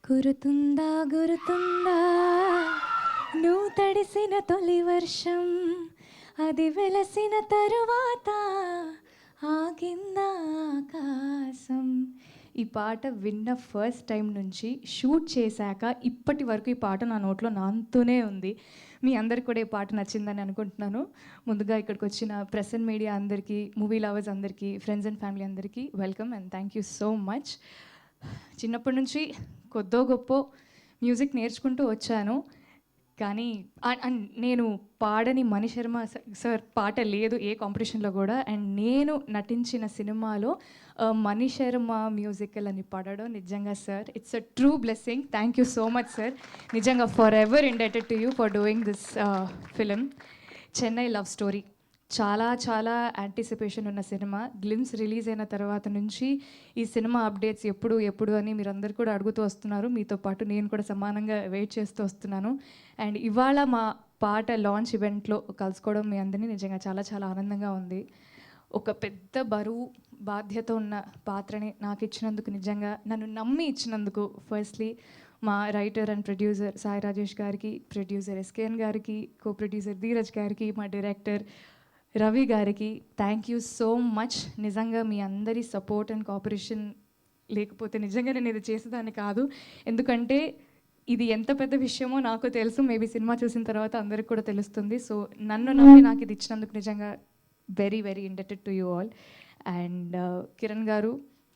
గురుతుందా గురుతుందా నువ్వు తడిసిన తొలి వర్షం అది వెలసిన తరువాత ఆగిందా ఆకాశం. ఈ పాట విన్న ఫస్ట్ టైం నుంచి షూట్ చేశాక ఇప్పటి వరకు ఈ పాట నా నోట్లో నానుతూనే ఉంది. మీ అందరికి కూడా ఈ పాట నచ్చిందని అనుకుంటున్నాను. ముందుగా ఇక్కడికి వచ్చిన ప్రెస్ అండ్ మీడియా అందరికీ, మూవీ లవర్స్ అందరికీ, ఫ్రెండ్స్ అండ్ ఫ్యామిలీ అందరికీ welcome and thank you so much. చిన్నప్పటి నుంచి కొద్దో గొప్పో మ్యూజిక్ నేర్చుకుంటూ వచ్చాను. కానీ నేను పాడని మణి శర్మ సార్ పాట లేదు ఏ కాంపిటీషన్లో కూడా. అండ్ నేను నటించిన సినిమాలో మణి శర్మ మ్యూజికల్ అని పాడడం నిజంగా sir it's a true blessing. Thank you so much sir. నిజంగా forever indebted to you for doing this film. Chennai love story చాలా చాలా యాంటిసిపేషన్ ఉన్న సినిమా. గ్లిమ్స్ రిలీజ్ అయిన తర్వాత నుంచి ఈ సినిమా అప్డేట్స్ ఎప్పుడు అని మీరందరూ కూడా అడుగుతూ వస్తున్నారు. మీతో పాటు నేను కూడా సమానంగా వెయిట్ చేస్తూ వస్తున్నాను. అండ్ ఇవాళ మా పాట లాంచ్ ఈవెంట్లో కలుసుకోవడం మీ అందరినీ నిజంగా చాలా చాలా ఆనందంగా ఉంది. ఒక పెద్ద బరువు బాధ్యత ఉన్న పాత్రని నాకు ఇచ్చినందుకు, నిజంగా నన్ను నమ్మి ఇచ్చినందుకు ఫస్ట్లీ మా writer and producer Sai Rajesh గారికి, ప్రొడ్యూసర్ ఎస్కేఎన్ గారికి, కో ప్రొడ్యూసర్ ధీరజ్ గారికి, మా డైరెక్టర్ రవి గారికి థ్యాంక్ యూ సో మచ్. నిజంగా మీ అందరి సపోర్ట్ అండ్ కోఆపరేషన్ లేకపోతే నిజంగా నేను ఇది చేసేదాన్ని కాదు. ఎందుకంటే ఇది ఎంత పెద్ద విషయమో నాకు తెలుసు, మేబీ సినిమా చూసిన తర్వాత అందరికి కూడా తెలుస్తుంది. సో నన్ను నమ్మి నాకు ఇది ఇచ్చినందుకు నిజంగా very very indebted to you all. And Kiran garu,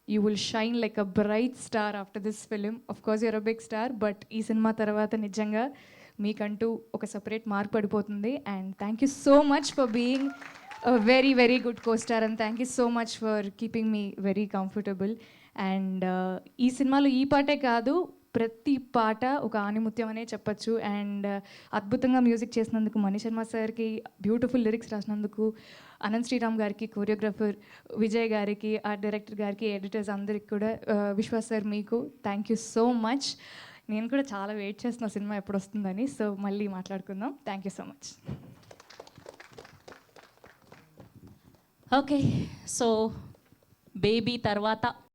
you will shine like a bright star after this film. Of course you're a big star, but ఈ సినిమా తర్వాత నిజంగా మీకంటూ ఒక సపరేట్ మార్క్ పడిపోతుంది. And thank you so much for being very very good costar and thank you so much for keeping me very comfortable. And ఈ సినిమాలో ఈ పాటే కాదు, ప్రతి పాట ఒక ఆణిముత్యం అనే చెప్పచ్చు. అండ్ అద్భుతంగా మ్యూజిక్ చేసినందుకు మణి శర్మ సార్కి, బ్యూటిఫుల్ లిరిక్స్ రాసినందుకు అనంత్ శ్రీరామ్ గారికి, కొరియోగ్రాఫర్ విజయ్ గారికి, ఆర్ట్ డైరెక్టర్ గారికి, ఎడిటర్స్ అందరికి కూడా, విశ్వాస్ సార్ మీకు థ్యాంక్ యూ సో మచ్. నేను కూడా చాలా వెయిట్ చేస్తున్న సినిమా ఎప్పుడు వస్తుందని. సో మళ్ళీ మాట్లాడుకుందాం. Thank you so much. Okay, so baby తర్వాత